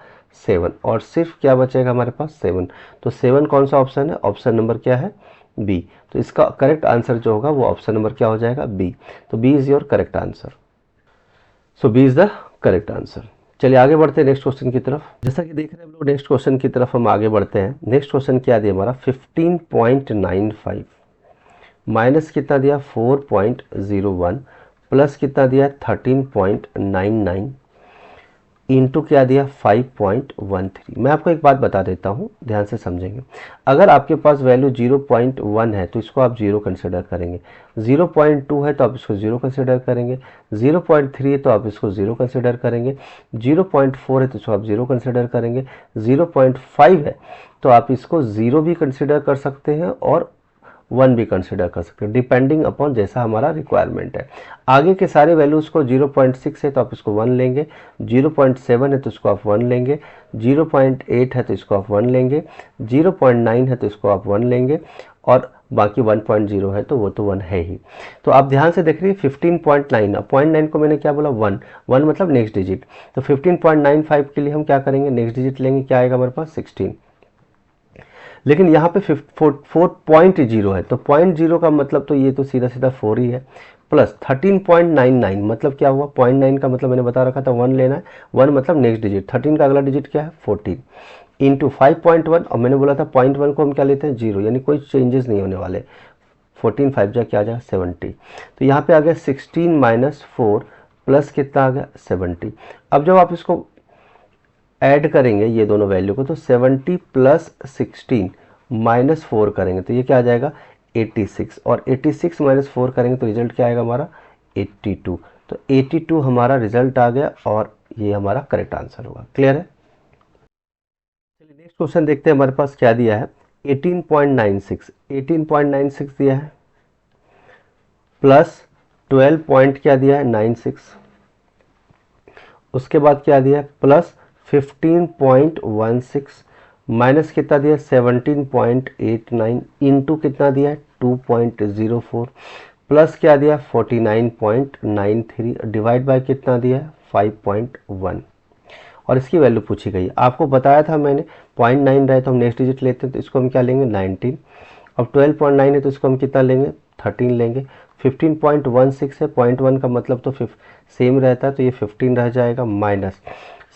7 और सिर्फ क्या बचेगा हमारे पास 7। तो 7 कौन सा ऑप्शन है, ऑप्शन नंबर क्या है बी। तो इसका करेक्ट आंसर जो होगा वो ऑप्शन नंबर क्या हो जाएगा बी। तो b is your correct answer. So b is the correct answer. चलिए आगे बढ़ते हैं नेक्स्ट क्वेश्चन की तरफ। जैसा कि देख रहे हैं हम लोग नेक्स्ट क्वेश्चन की तरफ हम आगे बढ़ते हैं। नेक्स्ट क्वेश्चन क्या दिया हमारा 15.95 माइनस कितना दिया 4.01 प्लस कितना दिया 13.99 इंटू क्या दिया 5.13। मैं आपको एक बात बता देता हूँ, ध्यान से समझेंगे। अगर आपके पास वैल्यू 0.1 है तो इसको आप 0 कंसिडर करेंगे, 0.2 है तो आप इसको 0 कंसिडर करेंगे, 0.3 है तो आप इसको 0 कंसिडर करेंगे, 0.4 है तो इसको आप 0 कंसिडर करेंगे, 0.5 है तो आप इसको 0 भी कंसिडर कर सकते हैं और 1 भी कंसिडर कर सकते हैं, डिपेंडिंग अपॉन जैसा हमारा रिक्वायरमेंट है। आगे के सारे वैल्यूज़ को 0.6 है तो आप इसको 1 लेंगे, 0.7 है तो इसको आप 1 लेंगे, 0.8 है तो इसको आप 1 लेंगे, 0.9 है तो इसको आप 1 लेंगे और बाकी 1.0 है तो वो तो 1 है ही। तो आप ध्यान से देख रही है 15.9, अब 0.9 को मैंने क्या बोला 1, 1 मतलब नेक्स्ट डिजिट। तो 15.95 के लिए हम क्या करेंगे, नेक्स्ट डिजिट लेंगे, क्या आएगा हमारे पास 16। लेकिन यहाँ पे 4.0 है तो 0.0 का मतलब तो ये तो सीधा सीधा 4 ही है, प्लस 13.99 मतलब क्या हुआ 0.9 का मतलब मैंने बता रखा था 1 लेना है, 1 मतलब नेक्स्ट डिजिट, 13 का अगला डिजिट क्या है 14 इंटू 5.1 और मैंने बोला था 0.1 को हम क्या लेते हैं 0, यानी कोई चेंजेस नहीं होने वाले। 14 5 जा क्या आ जाएगा 70। तो यहाँ पे आ गया 16 माइनस 4 प्लस कितना आ गया 70। अब जब आप इसको ऐड करेंगे ये दोनों वैल्यू को तो 70 प्लस 16 माइनस 4 करेंगे तो ये क्या आ जाएगा 86 और 86 माइनस 4 करेंगे तो रिजल्ट क्या आएगा हमारा 82। तो 82 हमारा रिजल्ट आ गया और ये हमारा करेक्ट आंसर होगा। क्लियर है। चलिए नेक्स्ट क्वेश्चन देखते हैं हमारे पास क्या दिया है 18.96 दिया है प्लस 12 पॉइंट क्या दिया है 96, उसके बाद क्या दिया है प्लस 15.16 माइनस कितना दिया 17.89 इंटू कितना दिया है 2.04 प्लस क्या दिया 49.93 डिवाइड बाय कितना दिया है 5.1 और इसकी वैल्यू पूछी गई है। आपको बताया था मैंने 0.9 रहे तो हम नेक्स्ट डिजिट लेते हैं तो इसको हम क्या लेंगे 19। अब 12.9 है तो इसको हम कितना लेंगे 13 लेंगे। 15.16 है 0.1 का मतलब तो सेम रहता है तो ये 15 रह जाएगा माइनस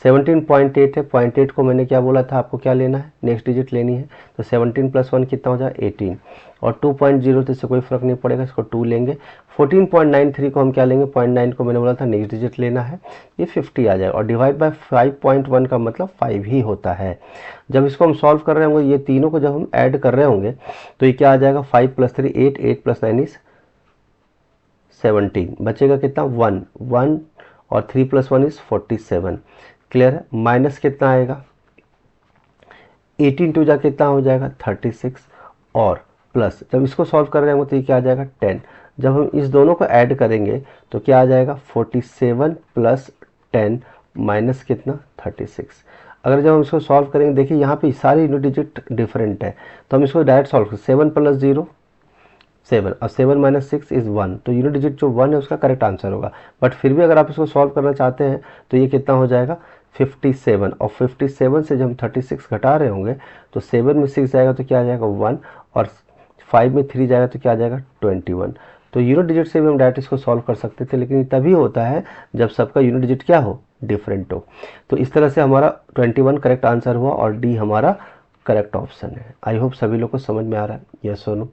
17.8 है 0.8 को मैंने क्या बोला था आपको क्या लेना है नेक्स्ट डिजिट लेनी है तो 17 प्लस 1 कितना हो जाएगा 18 और 2.0 तो इससे कोई फर्क नहीं पड़ेगा इसको 2 लेंगे। 14.93 को हम क्या लेंगे 0.9 को मैंने बोला था नेक्स्ट डिजिट लेना है ये 50 आ जाएगा और डिवाइड बाय 5.1 का मतलब 5 ही होता है। जब इसको हम सॉल्व कर रहे होंगे ये तीनों को जब हम ऐड कर रहे होंगे तो ये क्या आ जाएगा 5 प्लस 3 8, 8 प्लस 9 इज 17 बचेगा कितना 1 1 और 3 प्लस 1 इज 47। क्लियर है। माइनस कितना आएगा 18 टू जा कितना हो जाएगा 36 और प्लस जब इसको सॉल्व कर रहे होंगे तो ये क्या आ जाएगा 10। जब हम इस दोनों को ऐड करेंगे तो क्या आ जाएगा 47 प्लस 10 माइनस कितना 36। अगर जब हम इसको सॉल्व करेंगे देखिए यहाँ पे सारे यूनिट डिजिट डिफरेंट है तो हम इसको डायरेक्ट सॉल्व करें 7 प्लस 0 7, और 7 माइनस 6 इज़ 1, तो यूनिट डिजिट जो 1 है उसका करेक्ट आंसर होगा। बट फिर भी अगर आप इसको सॉल्व करना चाहते हैं तो ये कितना हो जाएगा 57, और 57 से जब हम 36 घटा रहे होंगे तो 7 में 6 जाएगा तो क्या आ जाएगा 1, और 5 में 3 जाएगा तो क्या आ जाएगा 21। तो यूनिट डिजिट से भी हम डायरेक्ट इसको सॉल्व कर सकते थे, लेकिन ये तभी होता है जब सबका यूनिट डिजिट क्या हो, डिफरेंट हो। तो इस तरह से हमारा 21 करेक्ट आंसर हुआ और डी हमारा करेक्ट ऑप्शन है। आई होप सभी लोग को समझ में आ रहा है, यस और नो।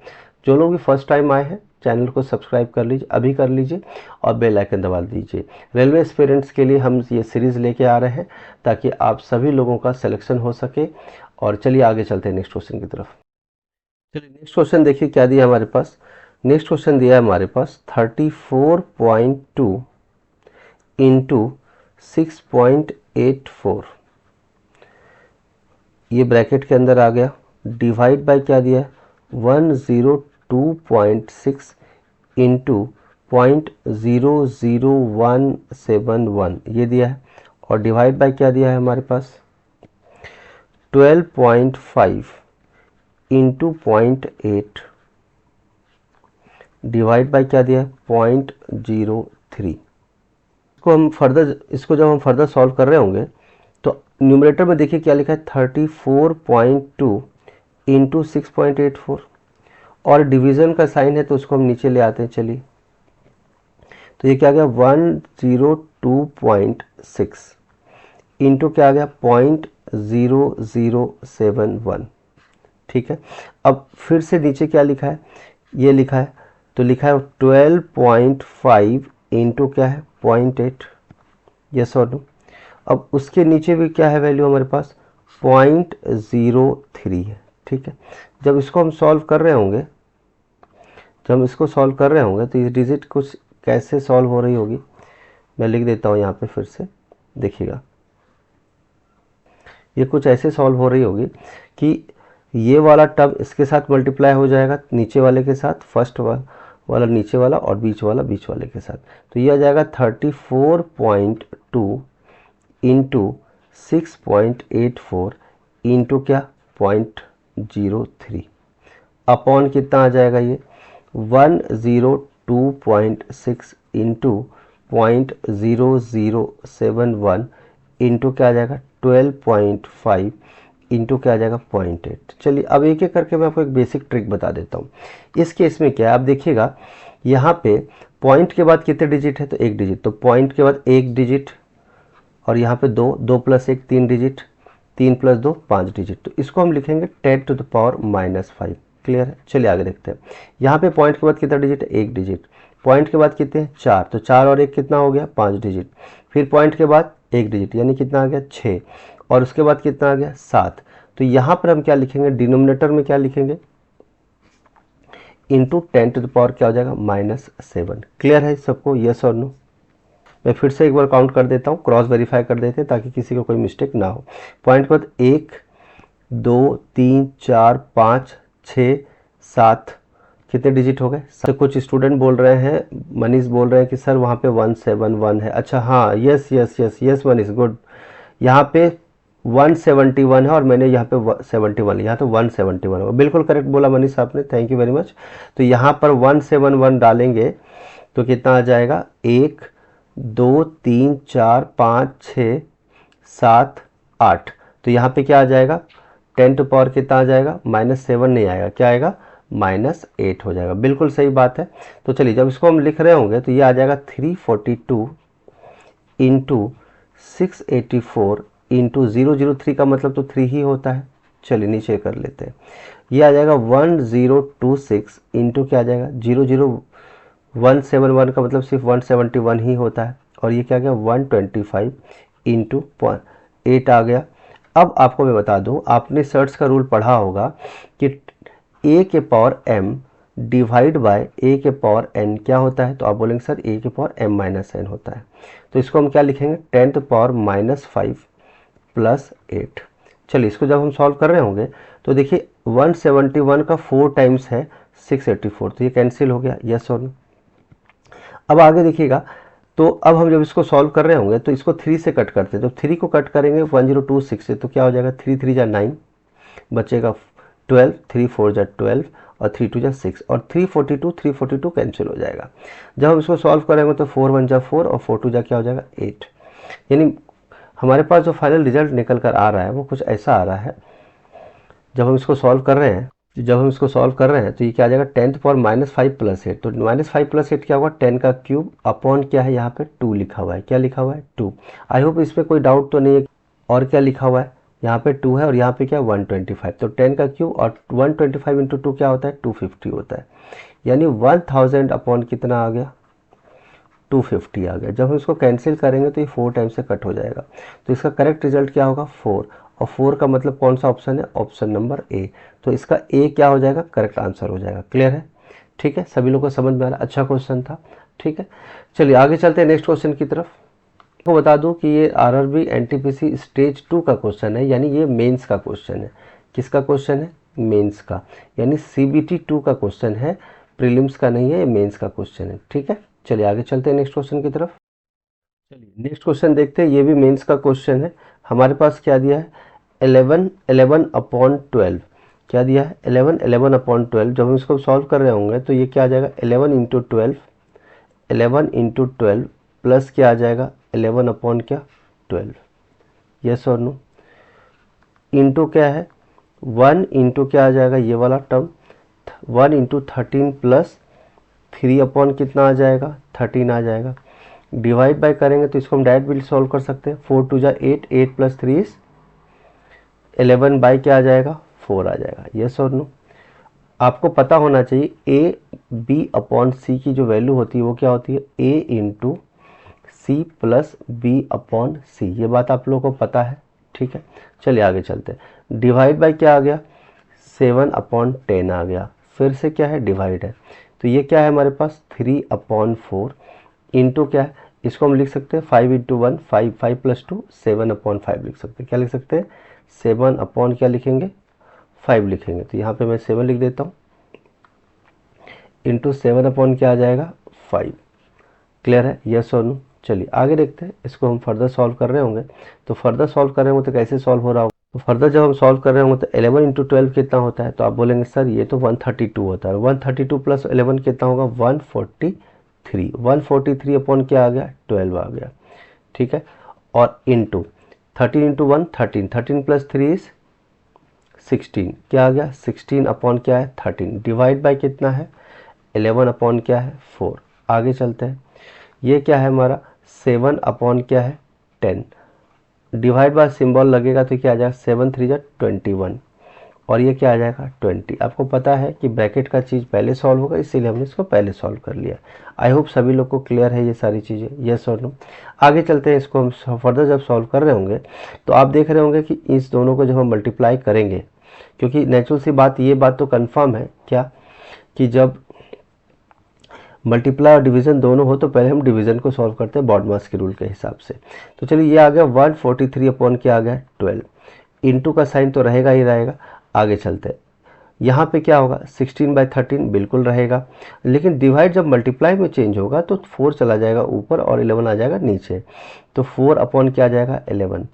जो लोग भी फर्स्ट टाइम आए हैं चैनल को सब्सक्राइब कर लीजिए, अभी कर लीजिए, और बेल आइकन दबा दीजिए। रेलवे एस्पिरेंट्स के लिए हम ये सीरीज़ लेके आ रहे हैं ताकि आप सभी लोगों का सिलेक्शन हो सके। और चलिए आगे चलते हैं नेक्स्ट क्वेश्चन की तरफ। चलिए नेक्स्ट क्वेश्चन देखिए क्या दिया हमारे पास। नेक्स्ट क्वेश्चन दिया है हमारे पास 34.2 इंटू 6.84, ये ब्रैकेट के अंदर आ गया, डिवाइड बाय क्या दिया है 102.6 इंटू 0.00171 ये दिया है, और डिवाइड बाय क्या दिया है हमारे पास 12.5 इंटू 0.8 डिवाइड बाय क्या दिया है 0.03। इसको जब हम फर्दर सॉल्व कर रहे होंगे तो न्यूमरेटर में देखिए क्या लिखा है 34.2 इंटू 6.84, और डिवीज़न का साइन है तो उसको हम नीचे ले आते हैं। चलिए तो ये क्या आ गया 102.6 इंटू क्या आ गया 0.0071, ठीक है। अब फिर से नीचे क्या लिखा है, ये लिखा है तो लिखा है 12.5 इंटू क्या है 0.8, यस और नो। अब उसके नीचे भी क्या है वैल्यू हमारे पास 0.03 है, ठीक है। जब इसको हम सॉल्व कर रहे होंगे तो ये डिजिट कुछ कैसे सॉल्व हो रही होगी, मैं लिख देता हूँ यहाँ पे फिर से, देखिएगा ये कुछ ऐसे सॉल्व हो रही होगी कि ये वाला टर्म इसके साथ मल्टीप्लाई हो जाएगा नीचे वाले के साथ, फर्स्ट वाला नीचे वाला और बीच वाले के साथ, तो ये आ जाएगा 34.2 इंटू 6.84 इंटू क्या 0.03 अपॉन कितना आ जाएगा ये 102.6 इंटू 0.0071 इंटू क्या आ जाएगा 12.5 इंटू क्या आ जाएगा 0.8। चलिए अब एक एक करके मैं आपको एक बेसिक ट्रिक बता देता हूँ। इस केस में क्या है आप देखिएगा, यहाँ पे पॉइंट के बाद कितने डिजिट है तो एक डिजिट, तो पॉइंट के बाद एक डिजिट, और यहाँ पे 2 प्लस 1 3 डिजिट, 3 प्लस 2 5 डिजिट, तो इसको हम लिखेंगे 10 टू द पावर -5। क्लियर है, चलिए आगे देखते हैं। यहाँ पे पॉइंट के बाद कितना डिजिट है एक डिजिट, पॉइंट के बाद कितने 4, तो 4 और 1 कितना हो गया 5 डिजिट, फिर पॉइंट के बाद एक डिजिट यानी कितना आ गया 6, और उसके बाद कितना आ गया 7। तो यहाँ पर हम क्या लिखेंगे डिनोमिनेटर में क्या लिखेंगे इंटू 10 टू द पावर क्या हो जाएगा -7। क्लियर है सबको, यस और नो। मैं फिर से एक बार काउंट कर देता हूँ, क्रॉस वेरीफाई कर देते हैं ताकि किसी को कोई मिस्टेक ना हो। पॉइंट के बाद 1 2 3 4 5 6 7 कितने डिजिट हो गए। सर कुछ स्टूडेंट बोल रहे हैं, मनीष बोल रहे हैं कि सर वहाँ पे 171 है। अच्छा हाँ, yes yes yes yes Manish, good. यहाँ पे 171 है और मैंने यहाँ पे 71 लिया, तो 171 होगा। बिल्कुल करेक्ट बोला मनीष आपने, थैंक यू वेरी मच। तो यहाँ पर 171 डालेंगे तो कितना आ जाएगा 1 2 3 4 5 6 7 8, तो यहाँ पे क्या आ जाएगा 10 टू पावर कितना आ जाएगा -7 नहीं आएगा, क्या आएगा -8 हो जाएगा। बिल्कुल सही बात है। तो चलिए जब इसको हम लिख रहे होंगे तो ये आ जाएगा 342 इंटू 684 इंटू 003 का मतलब तो 3 ही होता है। चलिए नीचे कर लेते हैं, ये आ जाएगा 1026 इंटू क्या आ जाएगा 00171 का मतलब सिर्फ 171 ही होता है, और ये क्या गया 125 इंटू 8 आ गया। अब आपको मैं बता दूं, आपने सर्च का रूल पढ़ा होगा कि a के power m divide by a के पावर n क्या होता है, तो आप बोलेंगे सर a के पावर m माइनस n होता है। तो इसको हम क्या लिखेंगे 10 टू पावर -5 प्लस 8। चलिए इसको जब हम सॉल्व कर रहे होंगे तो देखिए 171 का 4 टाइम्स है 684, तो ये कैंसिल हो गया, यस और नो। अब आगे देखिएगा, तो अब हम जब इसको सॉल्व कर रहे होंगे तो इसको 3 से कट करते हैं, तो 3 को कट करेंगे 1026 से, तो क्या हो जाएगा 3 3 जा 9 बचेगा 12, 3 4 जा 12, और 3 2 जा 6 और 342 कैंसिल हो जाएगा। जब हम इसको सॉल्व करेंगे तो 4 1 जा 4 और 4 2 जा क्या हो जाएगा 8। यानी हमारे पास जो फाइनल रिजल्ट निकल कर आ रहा है वो कुछ ऐसा आ रहा है। जब हम इसको सॉल्व कर रहे हैं तो ये क्या आ जाएगा 10 पावर -5 + 8। तो -5 + 8 क्या होगा 10 का क्यूब अपॉन क्या है यहाँ पे 2 लिखा हुआ है। क्या लिखा हुआ है 2। आई होप इसमें कोई डाउट तो नहीं है। और क्या लिखा हुआ है यहाँ पे 2 है और यहाँ पे क्या 125। तो 10 का क्यूब और 125 इंटू 2 क्या होता है 250 होता है। यानी 1000 अपॉन कितना आ गया 250 आ गया। जब हम इसको कैंसिल करेंगे तो ये 4 टाइम से कट हो जाएगा। तो इसका करेक्ट रिजल्ट क्या होगा 4। और 4 का मतलब कौन सा ऑप्शन है ऑप्शन नंबर ए। तो इसका ए क्या हो जाएगा करेक्ट आंसर हो जाएगा। क्लियर है। ठीक है सभी लोग को समझ में आ रहा है। अच्छा क्वेश्चन था। ठीक है चलिए आगे चलते हैं नेक्स्ट क्वेश्चन की तरफ। आपको बता दूं कि ये आरआरबी एनटीपीसी स्टेज 2 का क्वेश्चन है। यानी ये मेंस का क्वेश्चन है। किसका क्वेश्चन है मेंस का। यानी सीबीटी 2 का क्वेश्चन है, प्रीलिम्स का नहीं है, ये मेंस का क्वेश्चन है। ठीक है चलिए आगे चलते हैं नेक्स्ट क्वेश्चन की तरफ। चलिए नेक्स्ट क्वेश्चन देखते हैं। ये भी मेंस का क्वेश्चन है। हमारे पास क्या दिया है 11 अपॉन 12। क्या दिया है 11 अपॉन 12। जब हम इसको सॉल्व कर रहे होंगे तो ये क्या आ जाएगा 11 इंटू 12 प्लस क्या आ जाएगा 11 अपॉन क्या 12। यस और नो। इंटू क्या है 1 इंटू क्या आ जाएगा ये वाला टर्म 1 इंटू 13 प्लस 3 अपॉन कितना आ जाएगा 13 आ जाएगा। डिवाइड बाय करेंगे तो इसको हम डायरेक्ट भी सॉल्व कर सकते हैं। 4 2 जा 8, 8 प्लस 3 इज 11 बाय क्या आ जाएगा 4 आ जाएगा। यस और नो। आपको पता होना चाहिए ए बी अपॉन सी की जो वैल्यू होती है वो क्या होती है A into C plus B upon C. ये बात आप लोगों को पता है। ठीक है चलिए आगे चलते हैं। डिवाइड बाय क्या आ गया 7 अपॉन 10 आ गया। फिर से क्या है डिवाइड है। तो ये क्या है हमारे पास 3 अपॉन 4 इंटू क्या है इसको हम लिख सकते हैं 5 इंटू 1 5 5 प्लस 2 7 अपॉन 5 लिख सकते हैं। क्या लिख सकते हैं 7 अपॉन क्या लिखेंगे 5 लिखेंगे। तो यहाँ पे मैं 7 लिख देता हूँ इंटू 7 अपॉन क्या आ जाएगा 5। क्लियर है यस और नो। चलिए आगे देखते हैं। इसको हम फर्दर सॉल्व कर रहे होंगे तो फर्दर सॉल्व कर रहे होंगे तो कैसे सॉल्व हो रहा होगा। तो फर्दर जब हम सॉल्व कर रहे होंगे तो 11 इंटू 12 कितना होता है। तो आप बोलेंगे सर ये तो 132 होता है। 132 प्लस 11 कितना होगा 143। 143 अपॉन क्या आ गया 12 आ गया। ठीक है और इंटू 13 इंटू 1 13 13 प्लस 3 इज 16। क्या आ गया 16 अपॉन क्या है 13। डिवाइड बाय कितना है 11 अपॉन क्या है 4। आगे चलते हैं। ये क्या है हमारा 7 अपॉन क्या है 10। डिवाइड बाय सिंबल लगेगा तो क्या आ जाएगा 7 3 जा 21 और ये क्या आ जाएगा 20। आपको पता है कि ब्रैकेट का चीज़ पहले सॉल्व होगा इसीलिए हमने इसको पहले सॉल्व कर लिया। आई होप सभी लोग को क्लियर है ये सारी चीज़ें। यस और नो। आगे चलते हैं। इसको हम फर्दर जब सॉल्व कर रहे होंगे तो आप देख रहे होंगे कि इस दोनों को जब हम मल्टीप्लाई करेंगे क्योंकि नेचुरल सी बात ये बात तो कन्फर्म है क्या कि जब मल्टीप्लाई और डिवीज़न दोनों हो तो पहले हम डिवीज़न को सॉल्व करते हैं बॉडमास के रूल के हिसाब से। तो चलिए ये आ गया 143 अपॉन क्या आ गया 12। इंटू का साइन तो रहेगा ही रहेगा। आगे चलते हैं। यहाँ पे क्या होगा 16/13 बिल्कुल रहेगा। लेकिन डिवाइड जब मल्टीप्लाई में चेंज होगा तो 4 चला जाएगा ऊपर और 11 आ जाएगा नीचे। तो 4 अपॉन क्या आ जाएगा 11।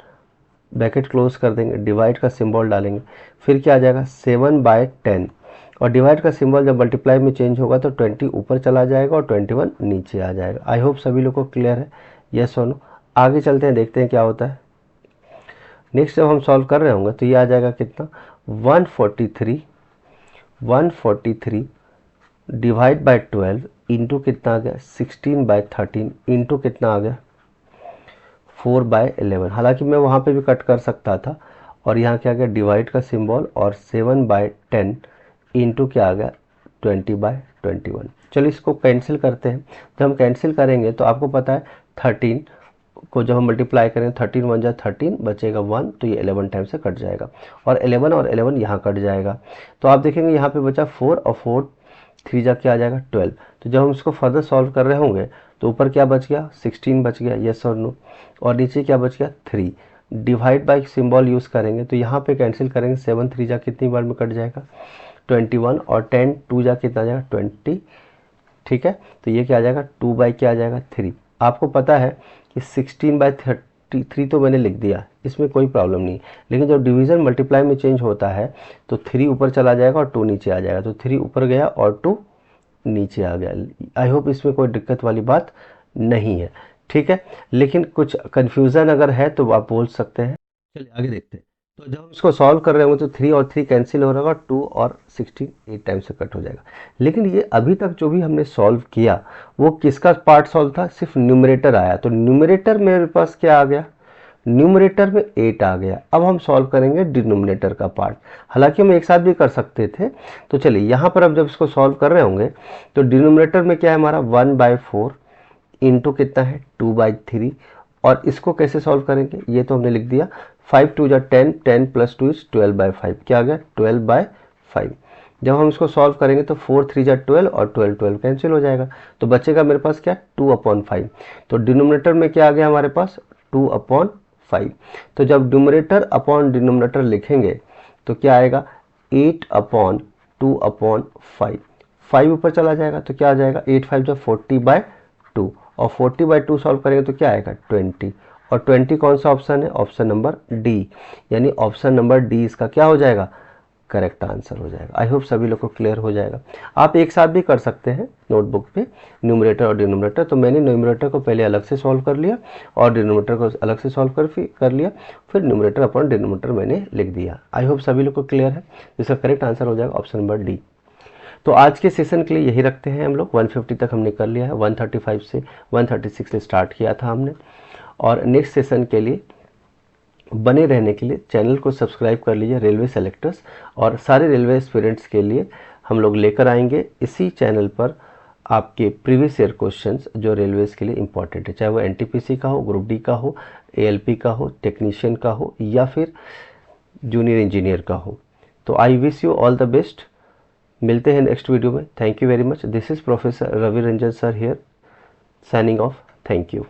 ब्रैकेट क्लोज कर देंगे डिवाइड का सिंबल डालेंगे। फिर क्या आ जाएगा 7/10 और डिवाइड का सिंबल जब मल्टीप्लाई में चेंज होगा तो 20 ऊपर चला जाएगा और 21 नीचे आ जाएगा। आई होप सभी लोग को क्लियर है। यस और नो। आगे चलते हैं देखते हैं क्या होता है। नेक्स्ट जब हम सॉल्व कर रहे होंगे तो ये आ जाएगा कितना 143 डिवाइड बाय 12 इंटू कितना आ गया 16/13 इंटू कितना आ गया 4/11। हालांकि मैं वहाँ पे भी कट कर सकता था और यहाँ क्या आ गया डिवाइड का सिंबल और 7/10 इंटू क्या आ गया 20/21। चलिए इसको कैंसिल करते हैं। जब हम कैंसिल करेंगे तो आपको पता है 13 को जब हम मल्टीप्लाई करें 13 1 जा 13 बचेगा 1 तो ये 11 टाइम से कट जाएगा और 11 यहाँ कट जाएगा। तो आप देखेंगे यहाँ पे बचा 4 और 4 3 जा क्या आ जाएगा 12। तो जब हम इसको फर्दर सॉल्व कर रहे होंगे तो ऊपर क्या बच गया 16 बच गया। यस और नो। और नीचे क्या बच गया 3। डिवाइड बाय सिंबल यूज़ करेंगे तो यहाँ पे कैंसिल करेंगे 7 3 जा कितनी बार में कट जाएगा 21 और 10 2 जा कितना आ जाएगा 20। ठीक है तो ये क्या आ जाएगा 2 बाई क्या आ जाएगा 3। आपको पता है कि 16/13 3 तो मैंने लिख दिया, इसमें कोई प्रॉब्लम नहीं। लेकिन जब डिवीज़न मल्टीप्लाई में चेंज होता है तो 3 ऊपर चला जाएगा और 2 नीचे आ जाएगा। तो 3 ऊपर गया और 2 नीचे आ गया। आई होप इसमें कोई दिक्कत वाली बात नहीं है, ठीक है। लेकिन कुछ कन्फ्यूज़न अगर है तो आप बोल सकते हैं। चलिए आगे देखते हैं। तो जब हम इसको सॉल्व कर रहे होंगे तो 3 और 3 कैंसिल हो रहा होगा, 2 और 16 8 टाइम से कट हो जाएगा। लेकिन ये अभी तक जो भी हमने सॉल्व किया वो किसका पार्ट सॉल्व था, सिर्फ न्यूमरेटर आया। तो न्यूमरेटर मेरे पास क्या आ गया, न्यूमरेटर में 8 आ गया। अब हम सॉल्व करेंगे डिनोमिनेटर का पार्ट। हालांकि हम एक साथ भी कर सकते थे। तो चलिए यहाँ पर अब जब इसको सॉल्व कर रहे होंगे तो डिनोमिनेटर में क्या है हमारा 1/4 इंटू कितना है 2/3। और इसको कैसे सॉल्व करेंगे ये तो हमने लिख दिया। 5 2 जा 10, 10 + 2 इज 12/5। क्या आ गया 12/5। जब हम इसको सॉल्व करेंगे तो 4 3 जा 12 और 12 12 कैंसिल हो जाएगा। तो बचेगा मेरे पास क्या 2/5। तो डिनोमिनेटर में क्या आ गया हमारे पास 2/5। तो जब न्यूमरेटर अपॉन डिनोमिनेटर लिखेंगे तो क्या आएगा 8/2/5। 5 ऊपर चला जाएगा तो क्या आ जाएगा 8 5 जा 40/2 और 40/2 सॉल्व करेंगे तो क्या आएगा 20। और 20 कौन सा ऑप्शन है, ऑप्शन नंबर डी, यानी ऑप्शन नंबर डी इसका क्या हो जाएगा करेक्ट आंसर हो जाएगा। आई होप सभी लोग को क्लियर हो जाएगा। आप एक साथ भी कर सकते हैं नोटबुक पे न्यूमरेटर और डिनोमिनेटर। तो मैंने न्यूमरेटर को पहले अलग से सॉल्व कर लिया और डिनोमिनेटर को अलग से सॉल्व कर लिया, फिर न्यूमरेटर अपॉन डिनोमिनेटर मैंने लिख दिया। आई होप सभी लोग को क्लियर है। इसका करेक्ट आंसर हो जाएगा ऑप्शन नंबर डी। तो आज के सेशन के लिए यही रखते हैं हम लोग। 150 तक हमने कर लिया है, 135 से 136 से स्टार्ट किया था हमने। और नेक्स्ट सेशन के लिए बने रहने के लिए चैनल को सब्सक्राइब कर लीजिए रेलवे सेलेक्टर्स। और सारे रेलवे एस्पिरेंट्स के लिए हम लोग लेकर आएंगे इसी चैनल पर आपके प्रीवियस ईयर क्वेश्चंस जो रेलवेज़ के लिए इंपॉर्टेंट है, चाहे वो एनटीपीसी का हो, ग्रुप डी का हो, एएलपी का हो, टेक्नीशियन का हो या फिर जूनियर इंजीनियर का हो। तो I wish you all the best. मिलते हैं नेक्स्ट वीडियो में। Thank you very much. This is professor Ravi Ranjan sir here signing off. Thank you.